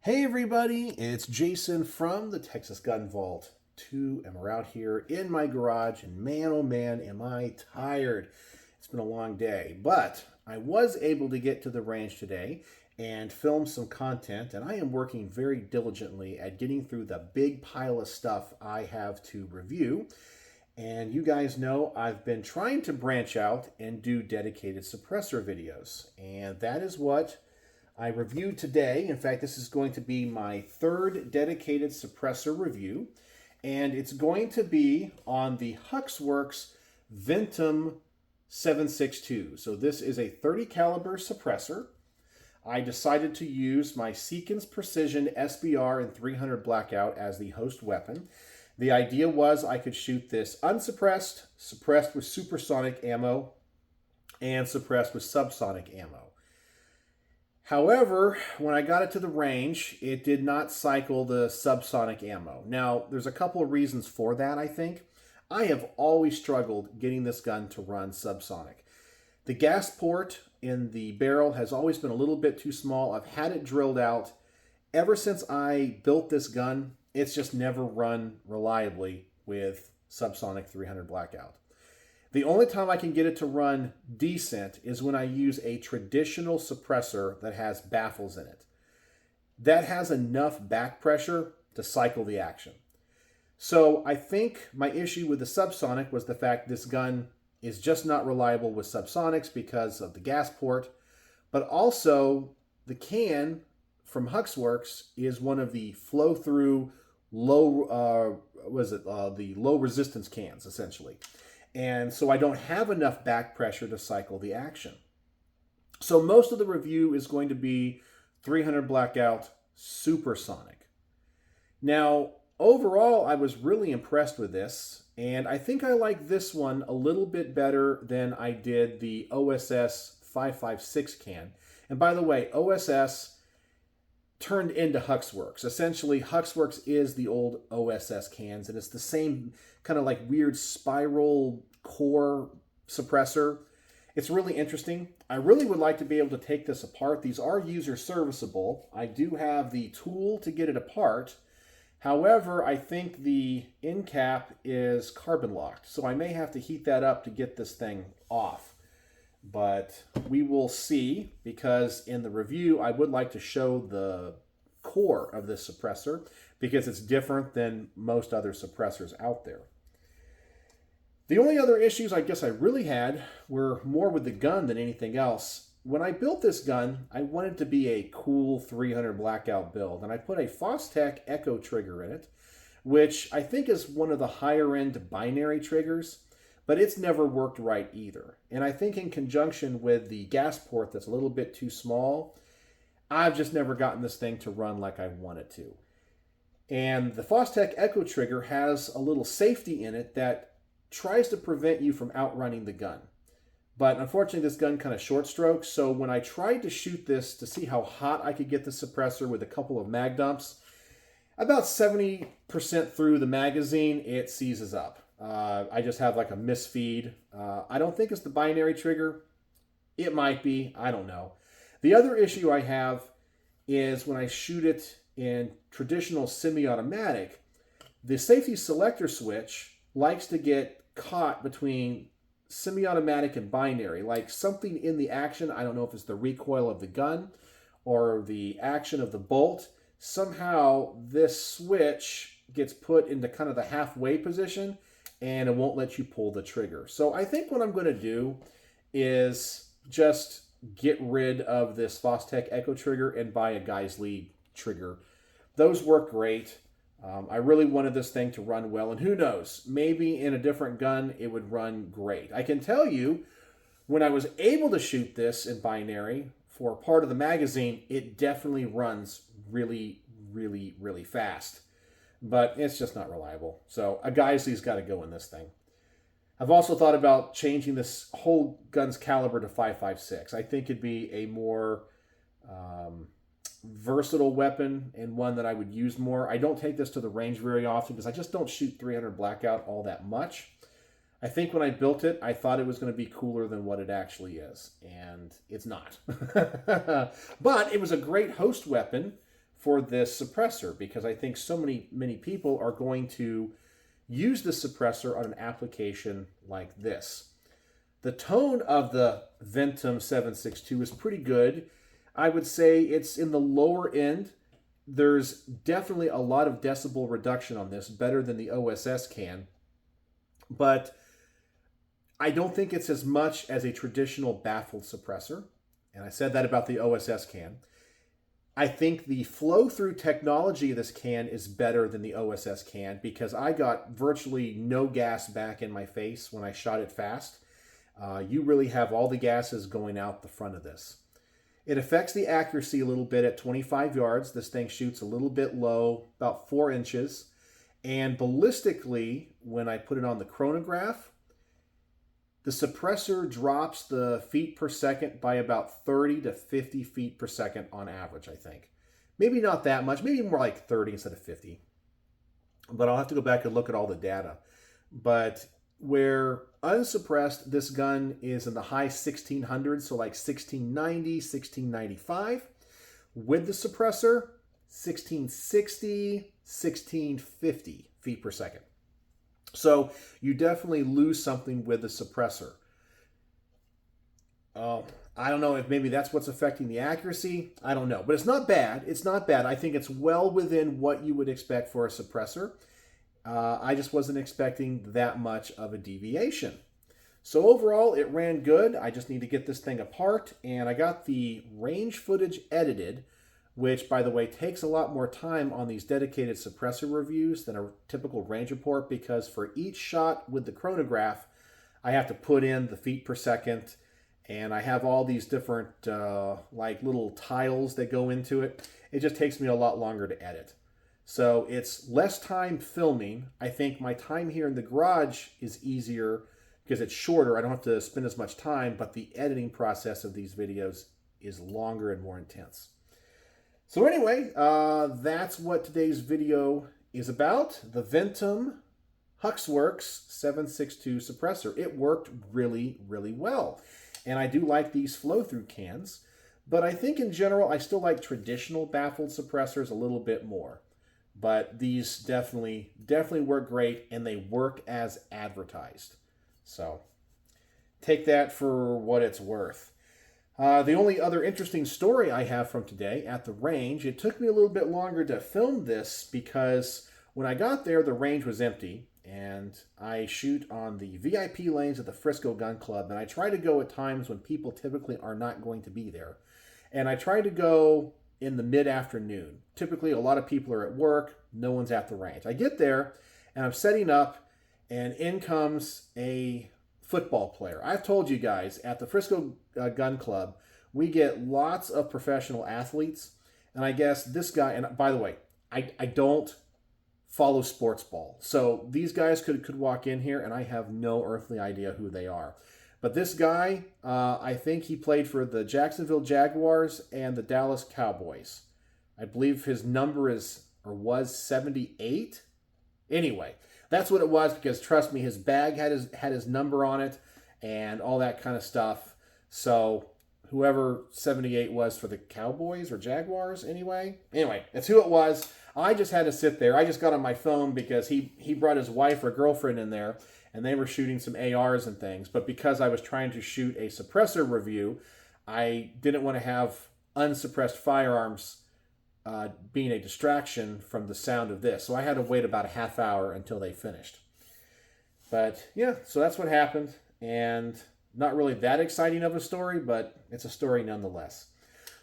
Hey everybody, it's Jason from the Texas Gun Vault 2, and we're out here in my garage, and man oh man am I tired. It's been a long day, but I was able to get to the range today and film some content, and I am working very diligently at getting through the big pile of stuff I have to review. And you guys know I've been trying to branch out and do dedicated suppressor videos, and that is what I reviewed today. In fact, this is going to be my third dedicated suppressor review, and it's going to be on the Huxwrx Ventum 762. So this is a 30 caliber suppressor. I decided to use my Seekins Precision SBR and 300 blackout as the host weapon. The idea was I could shoot this unsuppressed, suppressed with supersonic ammo, and suppressed with subsonic ammo. However, when I got it to the range, it did not cycle the subsonic ammo. Now, there's a couple of reasons for that, I think. I have always struggled getting this gun to run subsonic. The gas port in the barrel has always been a little bit too small. I've had it drilled out. Ever since I built this gun, it's just never run reliably with subsonic 300 blackout. The only time I can get it to run decent is when I use a traditional suppressor that has baffles in it. That has enough back pressure to cycle the action. So I think my issue with the subsonic was the fact this gun is just not reliable with subsonics because of the gas port, but also the can from Huxwrx is one of the flow-through low, the low resistance cans, essentially. And so I don't have enough back pressure to cycle the action. So most of the review is going to be 300 blackout supersonic. Now, overall, I was really impressed with this, and I think I like this one a little bit better than I did the OSS 556 can. And by the way, OSS turned into Huxwrx. Essentially, Huxwrx is the old OSS cans, and it's the same kind of like weird spiral core suppressor. It's really interesting. I really would like to be able to take this apart. These are user serviceable. I do have the tool to get it apart. However, I think the end cap is carbon locked, so I may have to heat that up to get this thing off. But we will see, because in the review, I would like to show the core of this suppressor because it's different than most other suppressors out there. The only other issues I guess I really had were more with the gun than anything else. When I built this gun, I wanted it to be a cool 300 blackout build, and I put a Fostech Echo trigger in it, which I think is one of the higher end binary triggers. But it's never worked right either. And I think in conjunction with the gas port that's a little bit too small, I've just never gotten this thing to run like I want it to. And the Fostech Echo trigger has a little safety in it that tries to prevent you from outrunning the gun. But unfortunately, this gun kind of short strokes, so when I tried to shoot this to see how hot I could get the suppressor with a couple of mag dumps, about 70% through the magazine, it seizes up. I just have like a misfeed. I don't think it's the binary trigger. It might be. I don't know. The other issue I have is when I shoot it in traditional semi-automatic, the safety selector switch likes to get caught between semi-automatic and binary. Like something in the action, I don't know if it's the recoil of the gun or the action of the bolt. Somehow this switch gets put into kind of the halfway position, and it won't let you pull the trigger. So I think what I'm going to do is just get rid of this Fostech Echo trigger and buy a Guy's Lead trigger. Those work great. I really wanted this thing to run well, and who knows, maybe in a different gun it would run great. I can tell you, when I was able to shoot this in binary for part of the magazine, it definitely runs really, really, really fast. But it's just not reliable. So a Guy's Lead's got to go in this thing. I've also thought about changing this whole gun's caliber to 5.56. I think it'd be a more versatile weapon and one that I would use more. I don't take this to the range very often because I just don't shoot 300 blackout all that much. I think when I built it, I thought it was going to be cooler than what it actually is, and it's not. But it was a great host weapon for this suppressor because I think so many people are going to use the suppressor on an application like this. The tone of the Ventum 762 is pretty good. I would say it's in the lower end. There's definitely a lot of decibel reduction on this, better than the OSS can. But I don't think it's as much as a traditional baffled suppressor. And I said that about the OSS can. I think the flow-through technology of this can is better than the OSS can because I got virtually no gas back in my face when I shot it fast. You really have all the gases going out the front of this. It affects the accuracy a little bit at 25 yards. This thing shoots a little bit low, about 4 inches. And ballistically, when I put it on the chronograph, the suppressor drops the feet per second by about 30 to 50 feet per second on average, I think. Maybe not that much, maybe more like 30 instead of 50. But I'll have to go back and look at all the data. But where unsuppressed, this gun is in the high 1600s, so like 1690, 1695. With the suppressor, 1660, 1650 feet per second. So you definitely lose something with the suppressor. I don't know if maybe that's what's affecting the accuracy. I don't know, but it's not bad. It's not bad. I think it's well within what you would expect for a suppressor. I just wasn't expecting that much of a deviation. So overall, it ran good. I just need to get this thing apart, and I got the range footage edited, which, by the way, takes a lot more time on these dedicated suppressor reviews than a typical range report because for each shot with the chronograph, I have to put in the feet per second, and I have all these different like little tiles that go into it. It just takes me a lot longer to edit. So it's less time filming. I think my time here in the garage is easier because it's shorter. I don't have to spend as much time, but the editing process of these videos is longer and more intense. So anyway, that's what today's video is about. The Ventum Huxwrx 762 suppressor. It worked really, really well. And I do like these flow-through cans, but I think in general, I still like traditional baffled suppressors a little bit more. But these definitely work great, and they work as advertised. So take that for what it's worth. The only other interesting story I have from today at the range, it took me a little bit longer to film this because when I got there, the range was empty, and I shoot on the VIP lanes at the Frisco Gun Club, and I try to go at times when people typically are not going to be there. And I try to go in the mid-afternoon. Typically, a lot of people are at work, no one's at the range. I get there, and I'm setting up, and in comes a football player. I've told you guys, at the Frisco Gun Club, we get lots of professional athletes, and I guess this guy, and by the way, I don't follow sports ball, so these guys could walk in here, and I have no earthly idea who they are. But this guy, I think he played for the Jacksonville Jaguars and the Dallas Cowboys. I believe his number is, or was, 78. Anyway, that's what it was because, trust me, his bag had his number on it and all that kind of stuff. So whoever 78 was for the Cowboys or Jaguars, anyway, that's who it was. I just had to sit there. I just got on my phone because he brought his wife or girlfriend in there, and they were shooting some ARs and things. But because I was trying to shoot a suppressor review, I didn't want to have unsuppressed firearms being a distraction from the sound of this. So I had to wait about a half hour until they finished. But yeah, so that's what happened. And not really that exciting of a story, but it's a story nonetheless.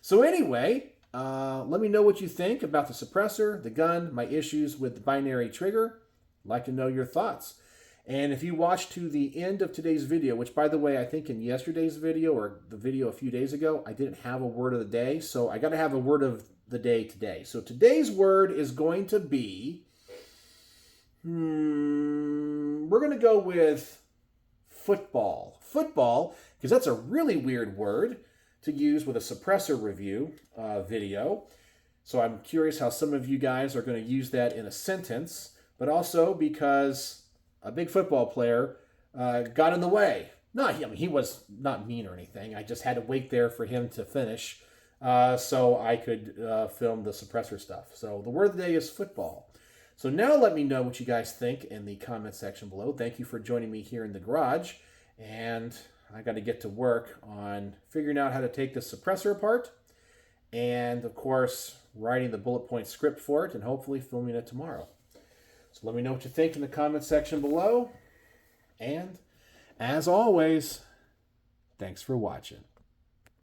So anyway, let me know what you think about the suppressor, the gun, my issues with the binary trigger. I'd like to know your thoughts. And if you watch to the end of today's video, which, by the way, I think in yesterday's video or the video a few days ago, I didn't have a word of the day. So I got to have a word of the day today. So today's word is going to be, we're going to go with football. Football, because that's a really weird word to use with a suppressor review video. So I'm curious how some of you guys are going to use that in a sentence, but also because a big football player got in the way. No, he was not mean or anything. I just had to wait there for him to finish so I could film the suppressor stuff. So the word of the day is football. So now let me know what you guys think in the comment section below. Thank you for joining me here in the garage. And I got to get to work on figuring out how to take this suppressor apart. And, of course, writing the bullet point script for it and hopefully filming it tomorrow. So let me know what you think in the comment section below. And, as always, thanks for watching.